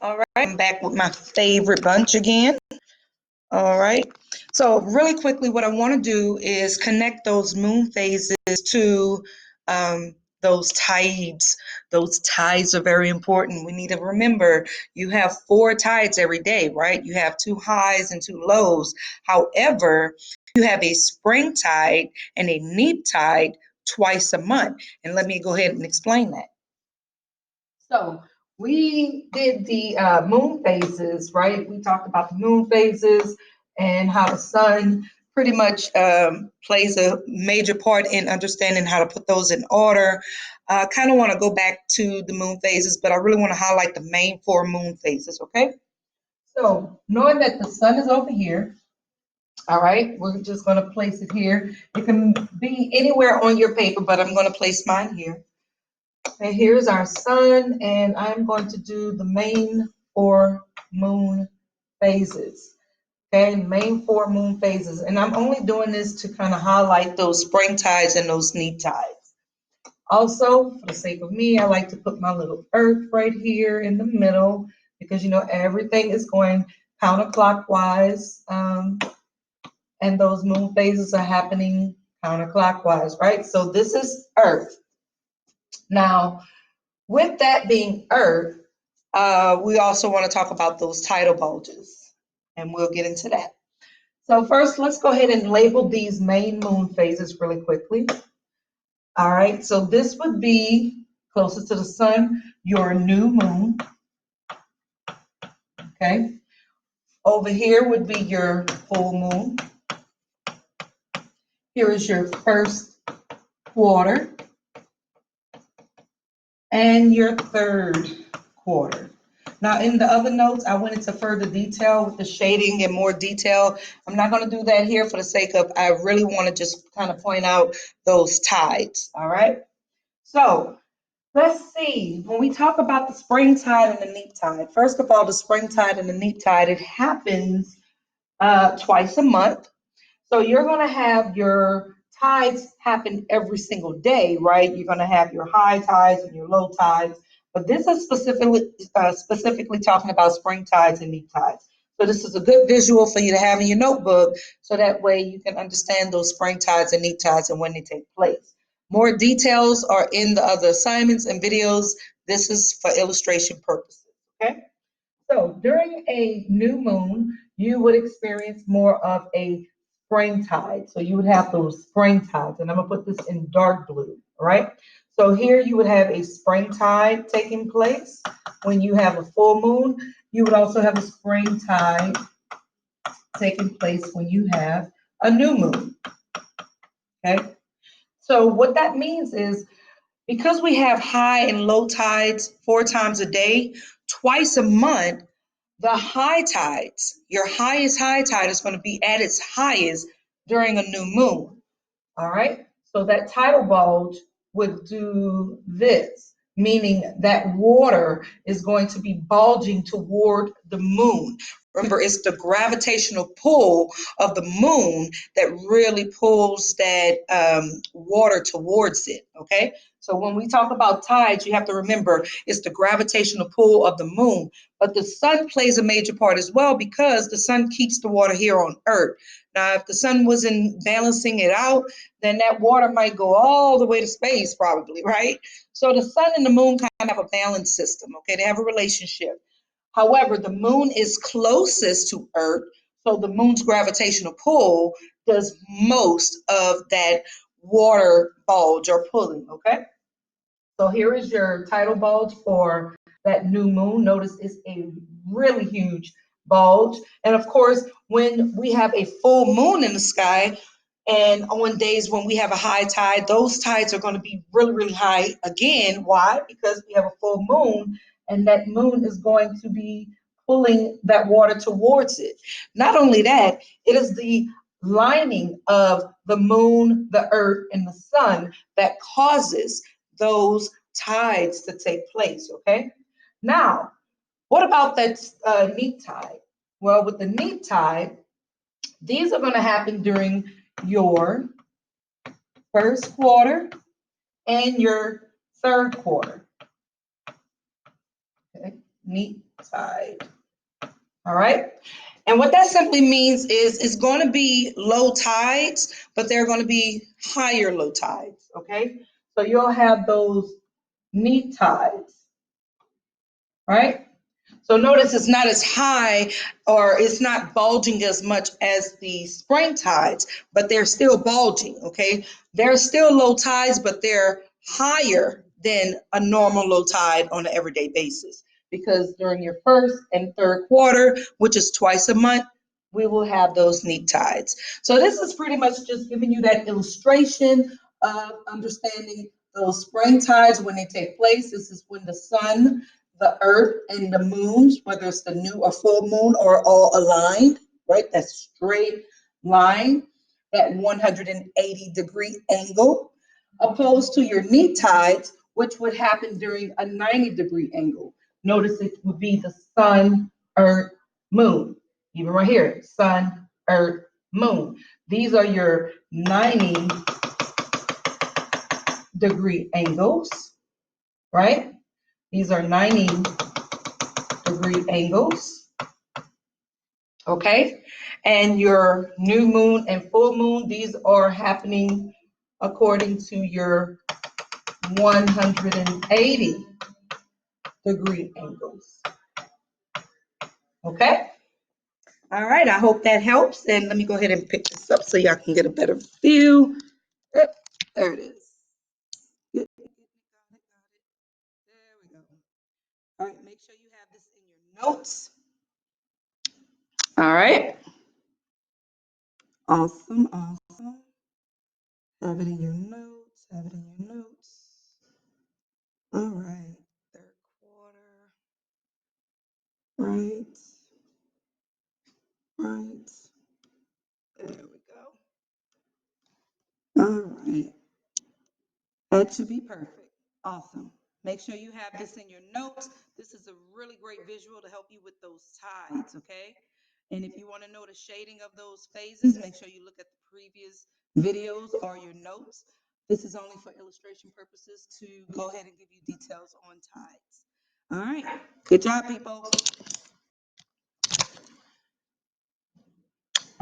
All right, I'm back with my favorite bunch again. All right. So really quickly, what I want to do is connect those moon phases to those tides. Those tides are very important. We need to remember you have 4 tides every day, right? You have 2 highs and 2 lows. However, you have a spring tide and a neap tide twice a month. And let me go ahead and explain that. So we did the moon phases, right? We talked about the moon phases and how the sun pretty much plays a major part in understanding how to put those in order. I kind of want to go back to the moon phases, but I really want to highlight the main 4 moon phases, okay? So knowing that the sun is over here, all right, we're just going to place it here. It can be anywhere on your paper, but I'm going to place mine here. And here's our sun, and I'm going to do the main 4 moon phases. Okay, main 4 moon phases. And I'm only doing this to kind of highlight those spring tides and those neap tides. Also, for the sake of me, I like to put my little earth right here in the middle because, you know, everything is going counterclockwise. And those moon phases are happening counterclockwise, right? So this is earth. Now, with that being earth, we also want to talk about those tidal bulges, and we'll get into that. So first, let's go ahead and label these main moon phases really quickly. All right, so this would be closest to the sun, your new moon. Okay, over here would be your full moon. Here is your first quarter and your third quarter. Now, in the other notes, I went into further detail with the shading and more detail. I'm not going to do that here for the sake of, I really want to just kind of point out those tides, all right? So let's see, when we talk about the spring tide and the neap tide, first of all, the spring tide and the neap tide, it happens twice a month. So you're going to have your tides happen every single day, right? You're going to have your high tides and your low tides. But this is specifically talking about spring tides and neap tides. So this is a good visual for you to have in your notebook, so that way you can understand those spring tides and neap tides and when they take place. More details are in the other assignments and videos. This is for illustration purposes, okay? So during a new moon, you would experience more of a spring tide. So you would have those spring tides, and I'm gonna put this in dark blue, all right? So here you would have a spring tide taking place. When you have a full moon, you would also have a spring tide taking place when you have a new moon, okay? So what that means is, because we have high and low tides 4 times a day, twice a month, the high tides, your highest high tide is going to be at its highest during a new moon. All right. So that tidal bulge would do this, meaning that water is going to be bulging toward the moon. Remember, it's the gravitational pull of the moon that really pulls that water towards it. Okay. So when we talk about tides, you have to remember it's the gravitational pull of the moon. But the sun plays a major part as well, because the sun keeps the water here on Earth. Now, if the sun wasn't balancing it out, then that water might go all the way to space, probably, right? So the sun and the moon kind of have a balance system, okay? They have a relationship. However, the moon is closest to Earth, so the moon's gravitational pull does most of that water bulge or pulling, okay? So here is your tidal bulge for that new moon. Notice it's a really huge bulge. And of course, when we have a full moon in the sky, and on days when we have a high tide, those tides are going to be really, really high again. Why? Because we have a full moon, and that moon is going to be pulling that water towards it. Not only that, it is the lining of the moon, the earth, and the sun that causes those tides to take place, okay? Now, what about that neap tide? Well, with the neap tide, these are going to happen during your first quarter and your third quarter. Okay, neap tide. All right. And what that simply means is it's going to be low tides, but they're going to be higher low tides. Okay. So you'll have those neap tides, right? So notice it's not as high or it's not bulging as much as the spring tides, but they're still bulging, okay? They're still low tides, but they're higher than a normal low tide on an everyday basis. Because during your first and third quarter, which is twice a month, we will have those neap tides. So this is pretty much just giving you that illustration of understanding those spring tides when they take place. This is when the sun, the earth, and the moons, whether it's the new or full moon, are all aligned, right? That straight line, that 180-degree angle, opposed to your neap tides, which would happen during a 90-degree angle. Notice it would be the sun, earth, moon. Even right here, sun, earth, moon. These are your 90-degree angles, right? These are 90-degree angles, okay? And your new moon and full moon, these are happening according to your 180-degree angles, okay? All right, I hope that helps. And let me go ahead and pick this up so y'all can get a better view. Yep, there it is. There we go. All right, make sure you have this in your notes. All right. Awesome, awesome. Have it in your notes. Have it in your notes. All right. Third quarter. Right. Right. There we go. All right. That should be perfect. Awesome. Make sure you have this in your notes. This is a really great visual to help you with those tides, okay? And if you want to know the shading of those phases, make sure you look at the previous videos or your notes. This is only for illustration purposes to go ahead and give you details on tides. All right. Good job, people.